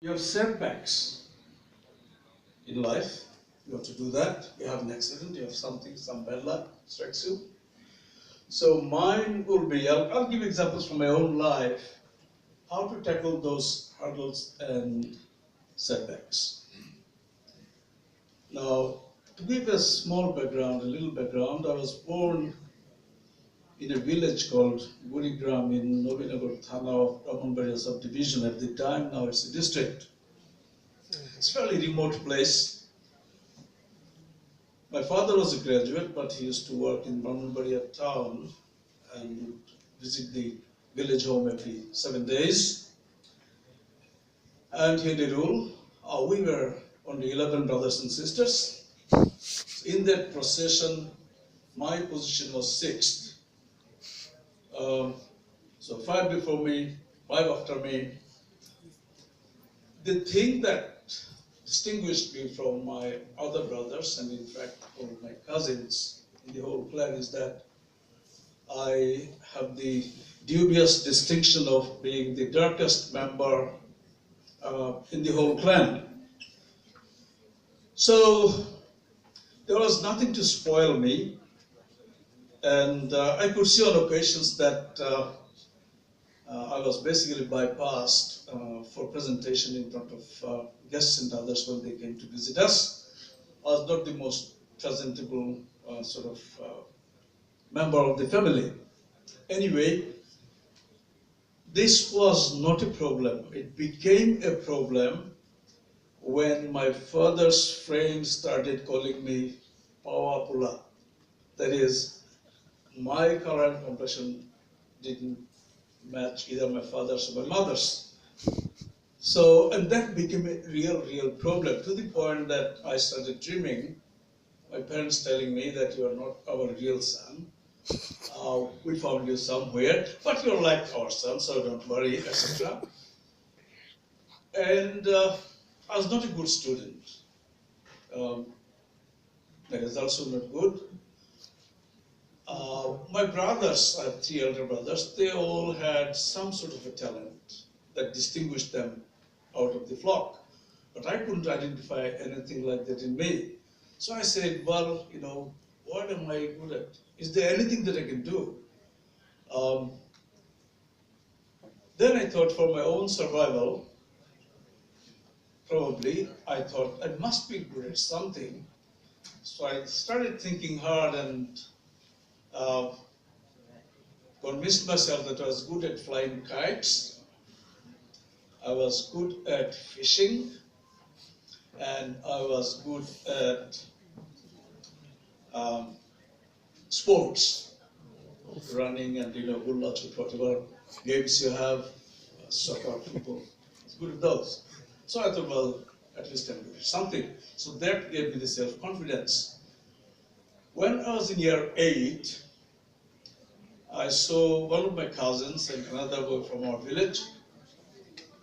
You have setbacks in life. You have to do that. You have an accident, you have something, some bad luck strikes you. So mine will be, I'll give examples from my own life, how to tackle those hurdles and setbacks. Now, to give a small background, a little background, I was born in a village called Gurigram in Novinagar Thana of Ramanbaria subdivision at the time. Now it's a district. It's a fairly remote place. My father was a graduate, but he used to work in Ramanbaria town and would visit the village home every 7 days. And he had a rule. We were only 11 brothers and sisters. In that procession, my position was 6th. So 5 before me, 5 after me. The thing that distinguished me from my other brothers, and in fact from my cousins in the whole clan, is that I have the dubious distinction of being the darkest member in the whole clan. So there was nothing to spoil me, and I could see on occasions that I was basically bypassed for presentation in front of guests and others when they came to visit us. I was not the most presentable member of the family. Anyway, this was not a problem. It became a problem when my father's friends started calling me Pawa Pula. That is, my color and complexion didn't match either my father's or my mother's. So, and that became a real problem, to the point that I started dreaming, my parents telling me that you are not our real son. We found you somewhere, but you're like our son, so don't worry, etc. And I was not a good student. The results were not good. My brothers, I have 3 elder brothers, they all had some sort of a talent that distinguished them out of the flock. But I couldn't identify anything like that in me. So I said, well, you know, what am I good at? Is there anything that I can do? Then I thought, for my own survival, probably, I thought I must be good at something. So I started thinking hard and convinced myself that I was good at flying kites, I was good at fishing, and I was good at sports, running and hula, whatever games you have, soccer, football. I was good at those. So I thought, well, at least I'm good at something. So that gave me the self-confidence. When I was in year 8, I saw one of my cousins and another boy from our village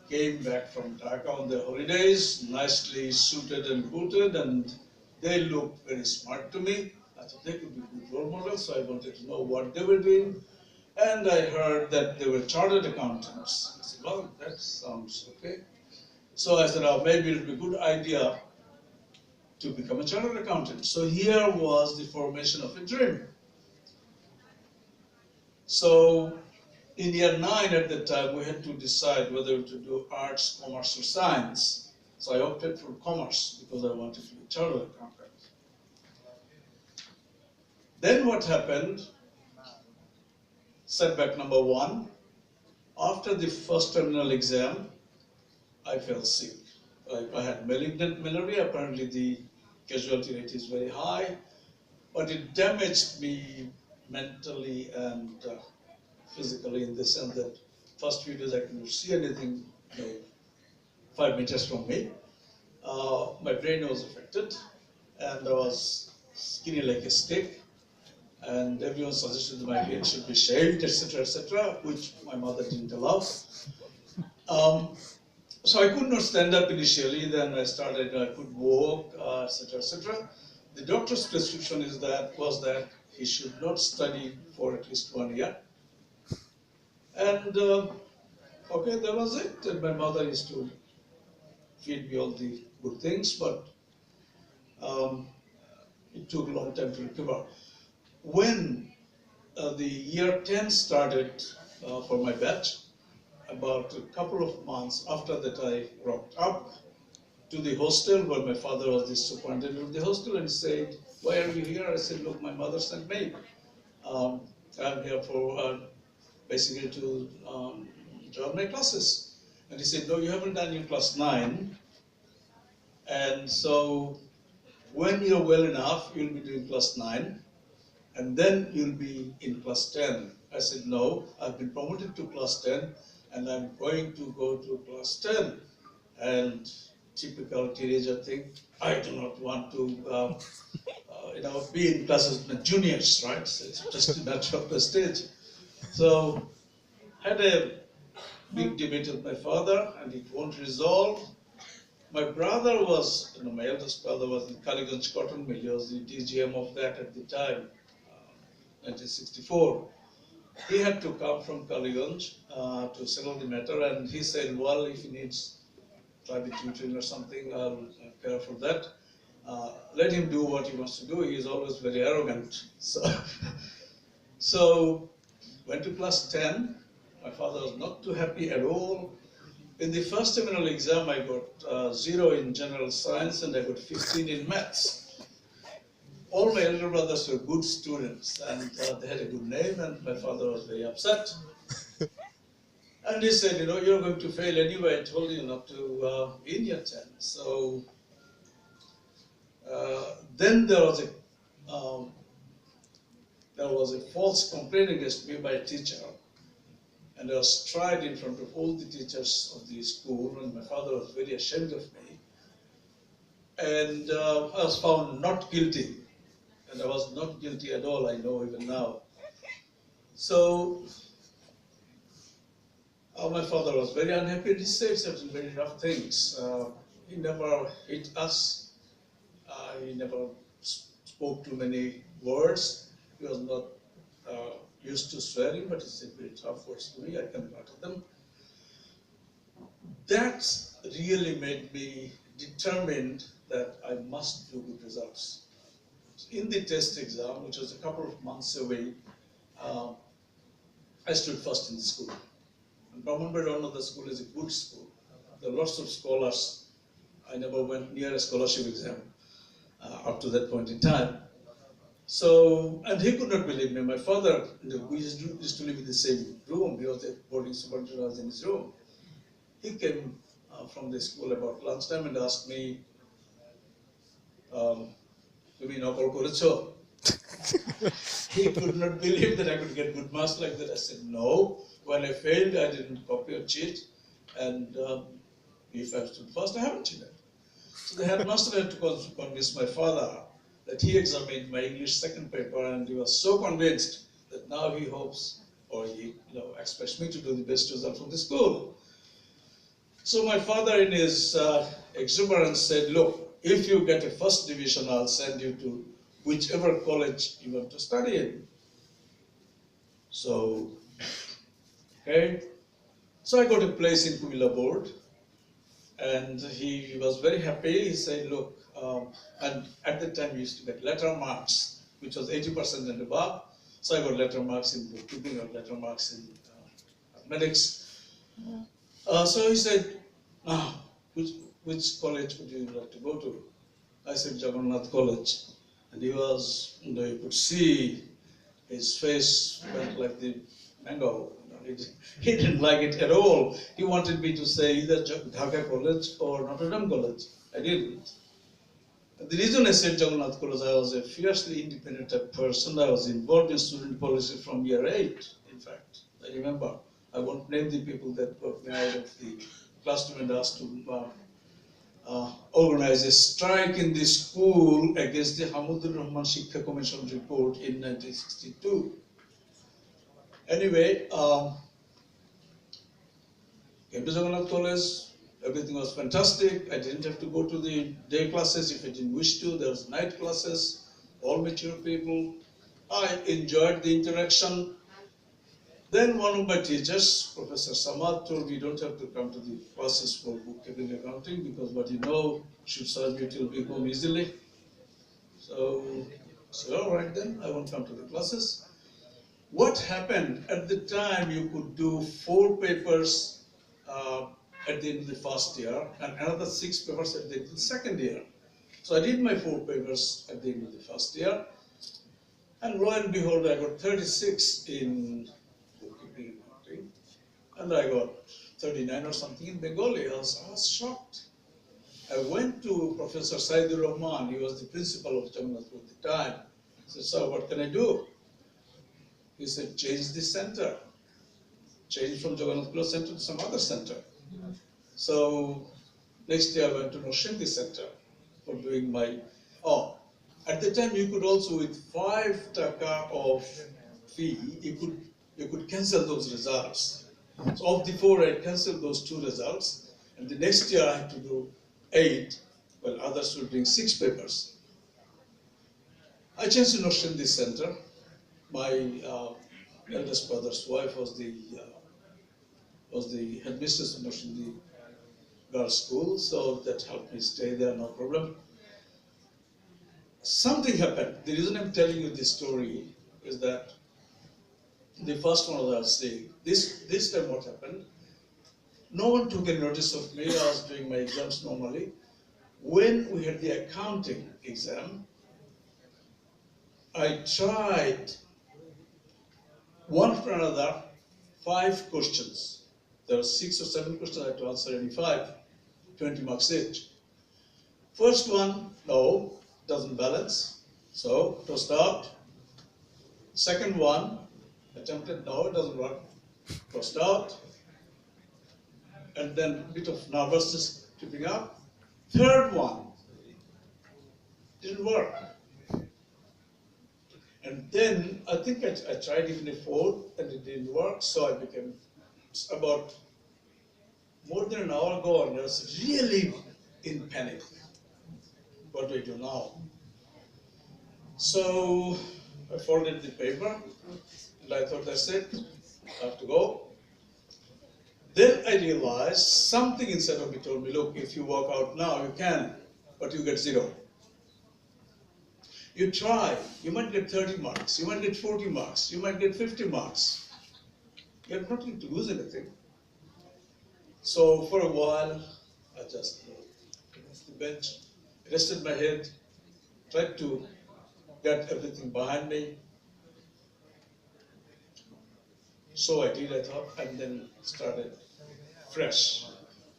came back from Dhaka on their holidays, nicely suited and booted, and they looked very smart to me. I thought they could be good role models, so I wanted to know what they were doing. And I heard that they were chartered accountants. I said, well, that sounds okay. So I said, oh, maybe it would be a good idea to become a chartered accountant. So here was the formation of a dream. So in year 9 at that time, we had to decide whether to do arts, commerce, or science. So I opted for commerce because I wanted to be a chartered accountant. Then what happened? Setback number 1. After the first terminal exam, I fell sick. I had malignant malaria. Apparently the casualty rate is very high, but it damaged me mentally and physically, in the sense that first few days I couldn't see anything 5 meters from me. My brain was affected, and I was skinny like a stick, and everyone suggested that my head should be shaved, etc., which my mother didn't allow. So I could not stand up initially. Then I started, I could walk, etc. The doctor's prescription was that he should not study for at least 1 year. And okay, that was it. And my mother used to feed me all the good things, but it took a long time to recover. When the year 10 started for my batch, about a couple of months after that, I rocked up to the hostel where my father was the superintendent of the hostel and said, "Why are you here?" I said, "Look, my mother sent me. I'm here for basically to join my classes." And he said, "No, you haven't done your class 9. And so when you're well enough, you'll be doing class 9. And then you'll be in class 10. I said, "No, I've been promoted to class 10 and I'm going to go to class 10. And typical teenager thing, I do not want to be in classes with juniors, right? So it's just a matter of prestige. So I had a big debate with my father and it won't resolve. My brother was, my eldest brother was in Kaliganj Cotton Mill. He was the DGM of that at the time. 1964. He had to come from Kaliganj to settle the matter, and he said, "Well, if he needs private tutoring or something, I'll care for that. Let him do what he wants to do. He is always very arrogant." So went to class 10. My father was not too happy at all. In the first terminal exam, I got 0 in general science and I got 15 in maths. All my elder brothers were good students and they had a good name, and my father was very upset. And he said, "You're going to fail anyway. I told you not to be in year 10. So then there was a false complaint against me by a teacher. And I was tried in front of all the teachers of the school, and my father was very ashamed of me. And I was found not guilty. And I was not guilty at all, I know even now. So my father was very unhappy. He said certain very rough things. He never hit us. He never spoke too many words. He was not used to swearing, but he said very tough words to me. I can utter them. That really made me determined that I must do good results. In the test exam, which was a couple of months away, I stood first in the school. And Brahmanbadan, the school is a good school. There are lots of scholars. I never went near a scholarship exam up to that point in time. So, and he could not believe me. My father, we used to live in the same room. He was the boarding superintendent, I was in his room. He came from the school about lunchtime and asked me, "Tumi nokol korecho?" He could not believe that I could get good marks like that. I said, "No. When I failed, I didn't copy or cheat. And if I stood first, I haven't cheated." So the headmaster had to convince my father that he examined my English second paper, and he was so convinced that now he hopes, or he expects me to do the best result from the school. So my father, in his exuberance, said, "Look, if you get a first division, I'll send you to whichever college you want to study in." So, okay. So I got a place in Kumila board, and he was very happy. He said, "Look," and at that time we used to get letter marks, which was 80% and above. So I got letter marks in bookkeeping or letter marks in mathematics. So he said, which college would you like to go to?" I said, "Jagannath College." And he was, you could see his face went like the mango. He didn't like it at all. He wanted me to say either Dhaka College or Notre Dame College. I didn't. The reason I said Jagannath College, I was a fiercely independent type person. I was involved in student policy from year 8, in fact. I remember. I won't name the people that got me out of the classroom and asked to organize a strike in the school against the Hamudur Rahman Shikha Commission report in 1962. Anyway, came to Jagannath College. Everything was fantastic. I didn't have to go to the day classes if I didn't wish to. There was night classes, all mature people. I enjoyed the interaction. Then one of my teachers, Professor Samad, told me you don't have to come to the classes for bookkeeping accounting because what you know should serve you till we home easily. So, all right then, I won't come to the classes. What happened at the time, you could do 4 papers at the end of the first year and another 6 papers at the end of the second year. So I did my 4 papers at the end of the first year, and lo and behold, I got 36 in bookkeeping and accounting, and I got 39 or something in Bengali. I was shocked. I went to Professor Saidur Rahman, he was the principal of Jagannathpur at the time. I said, sir, what can I do? He said, change the center. Change from Jagannathpur Center to some other center. So next year I went to Noshindi Center for doing my, at the time you could also with 5 taka of fee, you could cancel those results. So of the 4, I canceled those 2 results, and the next year I had to do 8, while others will bring 6 papers. I changed to Noshindi Center. My eldest brother's wife was the headmistress of Noshindi Girls' School, so that helped me stay there, no problem. Something happened. The reason I'm telling you this story is that the first one that I was saying, this time what happened, no one took any notice of me. I was doing my exams normally. When we had the accounting exam, I tried one after another 5 questions. There were 6 or 7 questions I had to answer any 5, 20 marks each. First one, no, doesn't balance, so tossed out. Second one, attempted, no, it doesn't work, tossed out. And then a bit of nervousness tripping up. Third one, didn't work. And then I think I tried even a 4th and it didn't work, so I became about more than an hour gone. I was really in panic. What do I do now? So I folded the paper and I thought, that's it, I have to go. Then I realized something inside of me told me, look, if you walk out now, you can, but you get 0. You try, you might get 30 marks, you might get 40 marks, you might get 50 marks. You have nothing to lose anything. So for a while, I just against the bench, rested my head, tried to get everything behind me. So I did, I thought, and then started fresh.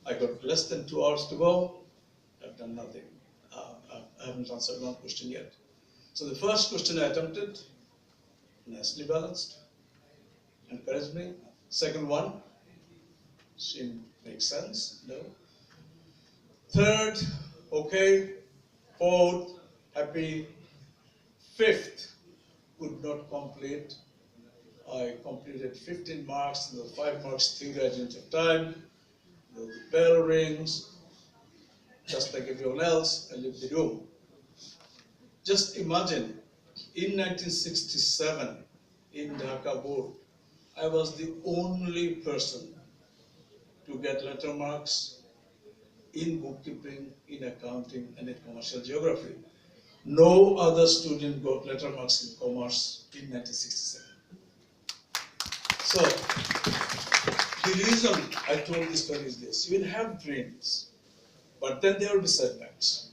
I got less than 2 hours to go. I've done nothing. I haven't answered one question yet. So the first question I attempted, nicely balanced, encouraged me. Second one, seemed makes sense, no. Third, okay. 4th, happy. 5th, could not complete. I completed 15 marks, and the 5 marks theory I didn't have time. The bell rings, just like everyone else, I leave the room. Just imagine, in 1967, in Dhaka board, I was the only person to get letter marks in bookkeeping, in accounting, and in commercial geography. No other student got letter marks in commerce in 1967. So, the reason I told this story is this: you will have dreams, but then there will be setbacks.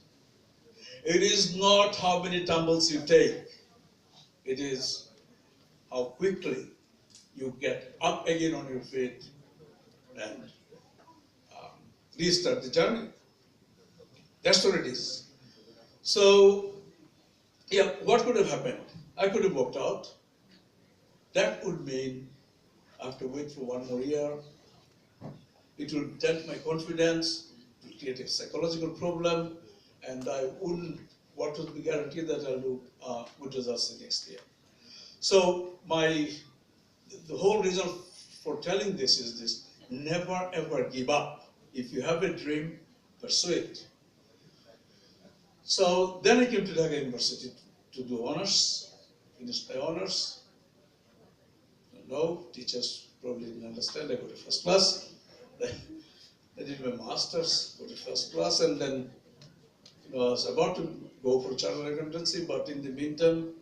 It is not how many tumbles you take, it is how quickly you get up again on your feet and restart the journey. That's what it is. So, yeah, what could have happened? I could have walked out. That would mean I have to wait for 1 more year. It will dent my confidence, it will create a psychological problem, and I wouldn't, what would be guaranteed that I'll do good results the next year. So the whole reason for telling this is this: never ever give up. If you have a dream, pursue it. So then I came to Dhaka University to do honors, finished my honors. know, teachers probably didn't understand. I got a first class. Then I did my master's, got a first class, and then I was about to go for chartered accountancy, but in the meantime,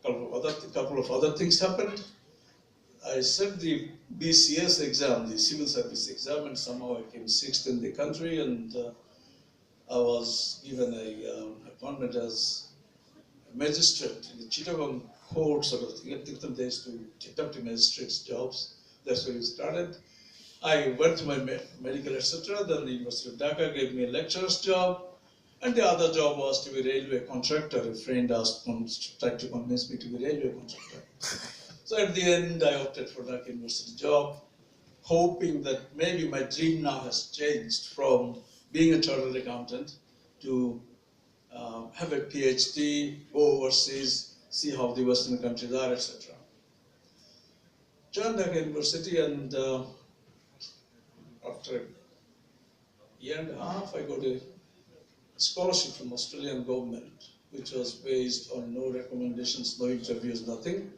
couple of other things happened. I set the BCS exam, the civil service exam, and somehow I came sixth in the country, and I was given a appointment as a magistrate in the Chittagong court sort of thing. At the time they used to deputy magistrates jobs. That's where we started. I went to my medical, etc. Then the University of Dhaka gave me a lecturer's job. And the other job was to be railway contractor. A friend tried to convince me to be railway contractor. So at the end, I opted for Dhaka University job, hoping that maybe my dream now has changed from being a chartered accountant to have a PhD, go overseas, see how the Western countries are, etc. Joined Dhaka University, and after a year and a half, I got a scholarship from Australian government, which was based on no recommendations, no interviews, nothing.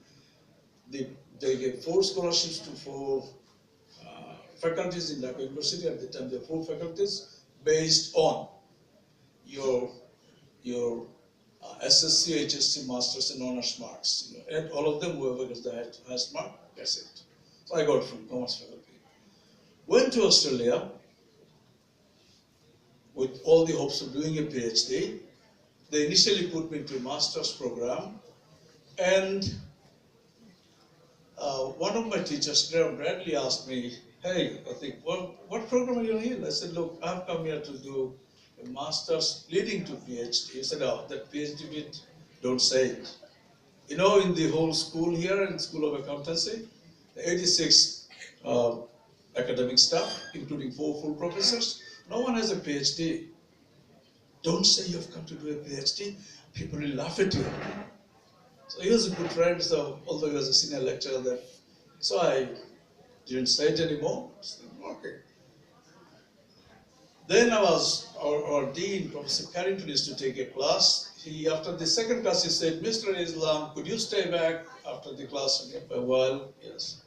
They gave 4 scholarships to 4 faculties in Dhaka University. At the time, there were 4 faculties based on your SSC, HSC, Masters, and Honours marks. And all of them, whoever gets the highest mark, that's it. So I got it from Commerce faculty. Went to Australia with all the hopes of doing a PhD. They initially put me into a master's program, and one of my teachers, Graham Bradley, asked me, "Hey, I think, what program are you in?" I said, "Look, I've come here to do a master's leading to PhD." He said, "Oh, that PhD bit, don't say it." You know, in the whole school here, in School of Accountancy, the 86 academic staff, including 4 full professors, no one has a PhD. Don't say you've come to do a PhD. People will laugh at you. So he was a good friend, so although he was a senior lecturer there. So I didn't say it anymore. I said, okay. Then our dean, Professor Carrington, used to take a class. After the second class, he said, "Mr. Islam, could you stay back after the class again for a while?" Yes.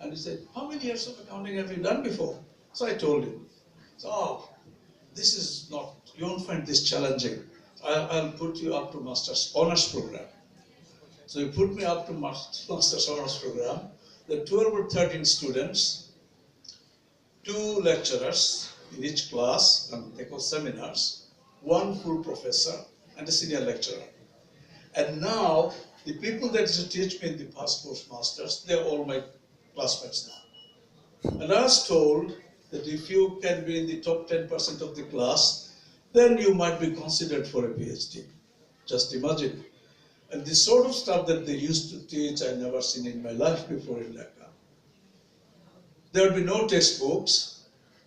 And he said, "How many years of accounting have you done before?" So I told him. So, this is not, you won't find this challenging. I'll put you up to Master's Honours program. So he put me up to Master's Honours program. There are 12 or 13 students, 2 lecturers in each class, and they call seminars, 1 full professor, and a senior lecturer. And now, the people that used to teach me in the past course masters, they're all my classmates now. And I was told that if you can be in the top 10% of the class, then you might be considered for a PhD. Just imagine. And the sort of stuff that they used to teach, I never seen in my life before in Dhaka. There would be no textbooks,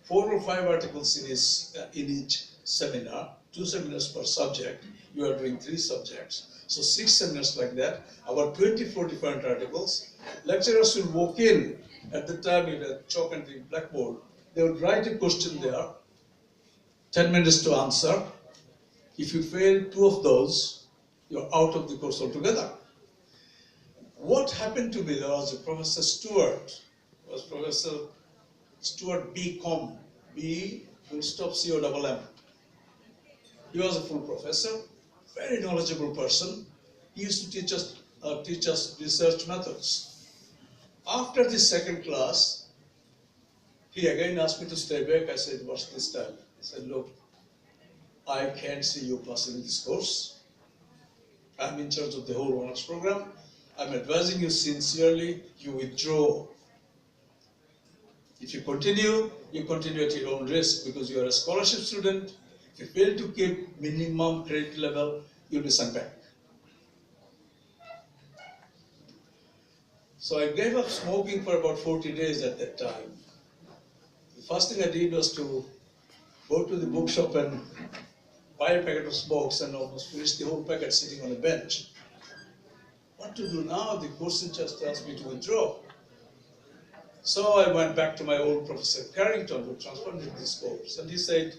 4 or 5 articles in each seminar, 2 seminars per subject. You are doing 3 subjects. So 6 seminars like that, about 24 different articles. Lecturers will walk in at the time in a chalk and the blackboard. They would write a question there, 10 minutes to answer. If you fail 2 of those, you're out of the course altogether. What happened to me, there was a Professor Stewart, was Professor Stewart B.Com, B full stop C-O-M-M. He was a full professor, very knowledgeable person. He used to teach us research methods. After the second class, he again asked me to stay back. I said, "What's this time?" He said, "Look, I can't see you passing this course. I'm in charge of the whole honours program. I'm advising you sincerely, you withdraw. If you continue at your own risk because you are a scholarship student. If you fail to keep minimum credit level, you'll be sent back." So I gave up smoking for about 40 days at that time. The first thing I did was to go to the bookshop and buy a packet of smokes and almost finish the whole packet sitting on a bench. What to do now? The course just asked me to withdraw. So I went back to my old Professor Carrington, who transferred me to this course, and he said,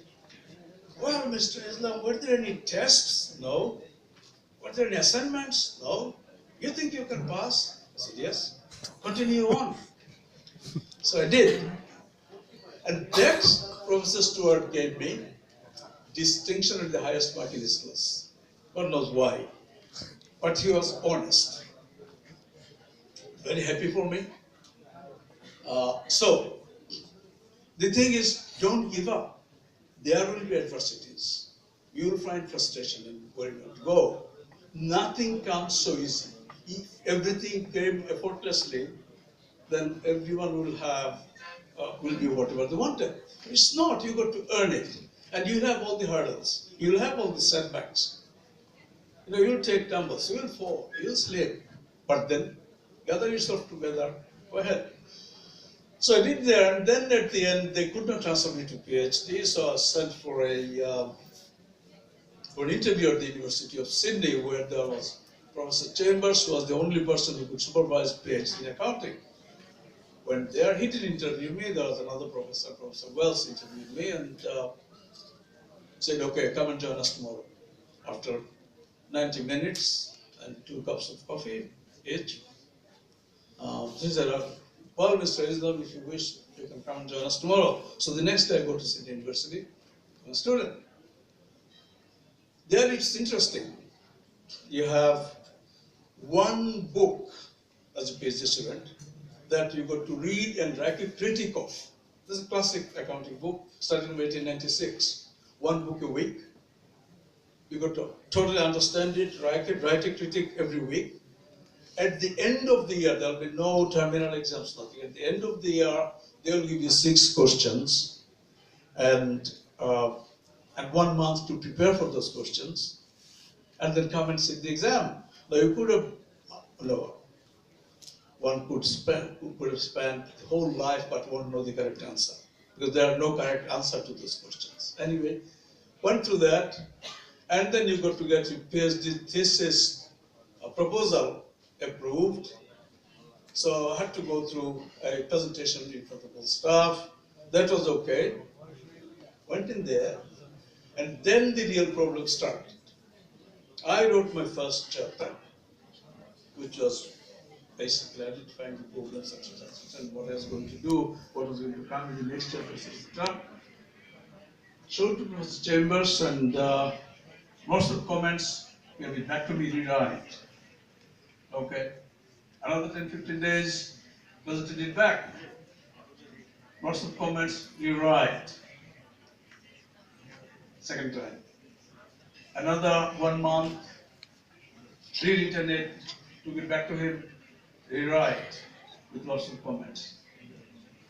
"Well, Mr. Islam, were there any tests?" "No." "Were there any assignments?" "No." "You think you can pass?" I said, "Yes." Continue on. So I did. And that Professor Stewart gave me distinction at the highest mark in his class. God knows why. But he was honest. Very happy for me. So, the thing is, don't give up. There will be adversities. You will find frustration and where not to go. Nothing comes so easy. If everything came effortlessly, then everyone will be whatever they wanted. It's not. You got to earn it, and you'll have all the hurdles. You'll have all the setbacks. You'll take tumbles. You'll fall. You'll slip. But then, gather yourself together. Go ahead. So I did there, and then at the end, they could not transfer me to PhD, so I was sent for an interview at the University of Sydney, where there was Professor Chambers, who was the only person who could supervise PhD in accounting. When there, he didn't interview me. There was another professor, Professor Wells, interviewed me and said, "Okay, come and join us tomorrow." After 90 minutes and 2 cups of coffee each, he said, "Well, Mr. Islam, if you wish, you can come and join us tomorrow." So the next day I go to Sydney University, I'm a student. There it's interesting. You have one book as a PhD student that you got to read and write a critique of. This is a classic accounting book, started in 1896. One book a week. You got to totally understand it, write a critique every week. At the end of the year, there will be no terminal exams, nothing. At the end of the year, they will give you 6 questions and 1 month to prepare for those questions, and then come and sit the exam. Now you could have, one could have spent the whole life but won't know the correct answer, because there are no correct answer to those questions. Anyway, went through that, and then you got to get your PhD thesis proposal approved. So I had to go through a presentation in front of all staff. That was okay. Went in there, and then the real problem started. I wrote my first chapter, which was basically identifying the problems, etc., and what I was going to do, what was going to come in the next chapter, etc. Showed to Professor Chambers, and most of the comments gave it back to me rewrite. Okay. Another 10, 15 days, presented it back. Lots of comments, rewrite. Second time. Another 1 month, rewritten it, took it back to him, rewrite, with lots of comments.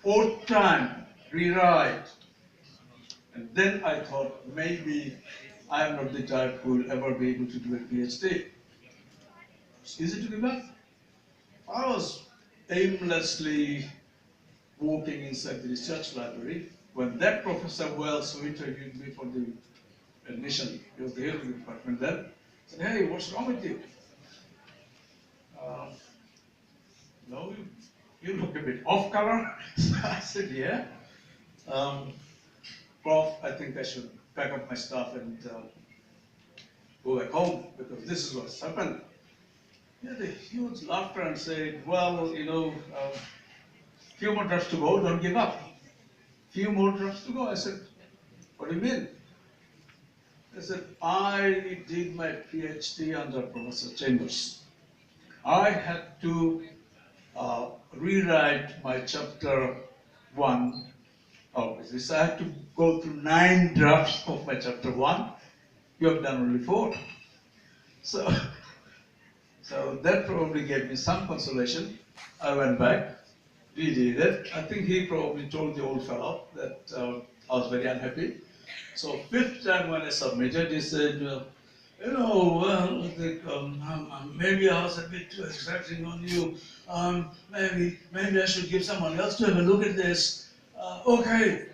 4th time, rewrite. And then I thought, maybe I am not the type who will ever be able to do a PhD. It's easy to give up. I was aimlessly walking inside the research library when that Professor Wells, who interviewed me for the admission, he was the head of the department then, said, "Hey, what's wrong with you?" "No, you look a bit off color." I said, "Yeah. Prof, I think I should pack up my stuff and go back home, because this is what's happened." He had a huge laughter and said, "Well, few more drops to go, don't give up." Few more drops to go. I said, "What do you mean?" I said, "I did my PhD under Professor Chambers. I had to rewrite my chapter 1 of this. I had to go through 9 drafts of my chapter 1. You have done only 4. So that probably gave me some consolation. I went back, redid it. I think he probably told the old fellow that I was very unhappy. So 5th time when I submitted, he said, I think, maybe I was a bit too exacting on you. Maybe I should give someone else to have a look at this. Okay,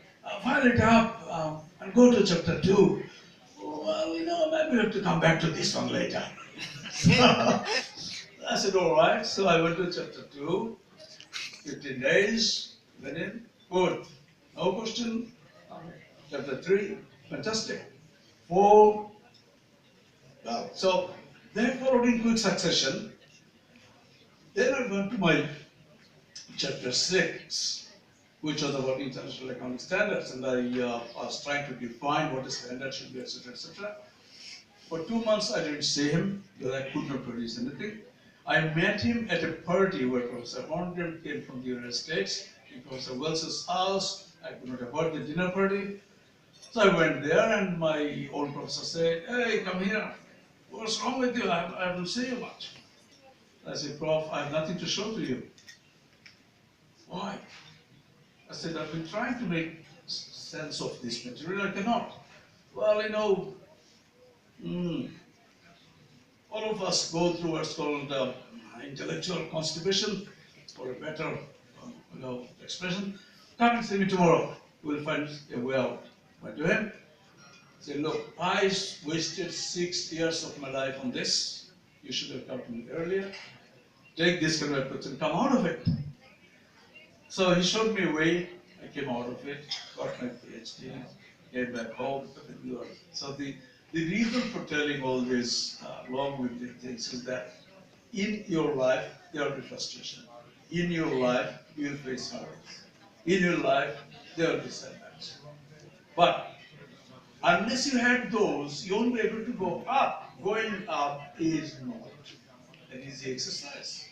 file it up and go to chapter 2. Well, maybe we have to come back to this one later." I said, "All right." So I went to chapter 2, 15 days, went in, good. No question. Chapter 3, fantastic. 4, well, so they followed in quick succession. Then I went to my chapter 6, which was about international accounting standards, and I was trying to define what a standard should be, etc., etc. For 2 months, I didn't see him because I could not produce anything. I met him at a party where Professor Mondrian came from the United States, in Professor Wells's house. I could not afford the dinner party. So I went there, and my old professor said, "Hey, come here. What's wrong with you? I haven't seen you much." I said, "Prof, I have nothing to show to you." "Why?" I said, "I've been trying to make sense of this material. I cannot." "Well, you know, all of us go through what's called intellectual constipation, for a better expression. Come and see me tomorrow. We'll find a way out." Went to him. Said, "Look, I wasted 6 years of my life on this. You should have come to me earlier. Take this kind of approach and come out of it." So he showed me a way. I came out of it, got my PhD, came back home. So the reason for telling all these long-winded things is that in your life, there will be frustration. In your life, you will face hurdles. In your life, there will be setbacks. But unless you have those, you won't be able to go up. Going up is not an easy exercise.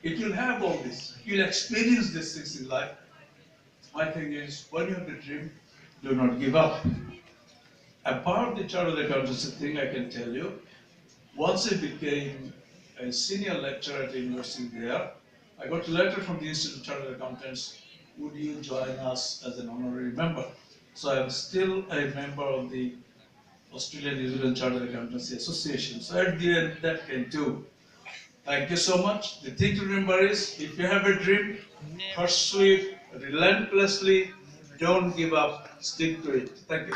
It will have all this. You'll experience these things in life. My thing is, when you have a dream, do not give up. Apart the chartered accountancy thing, I can tell you, once I became a senior lecturer at the university there, I got a letter from the Institute of Chartered Accountants, "Would you join us as an honorary member?" So I'm still a member of the Australian New Zealand Chartered Accountancy Association. So at the end, that can do. Thank you so much. The thing to remember is, if you have a dream, pursue it relentlessly. Don't give up. Stick to it. Thank you.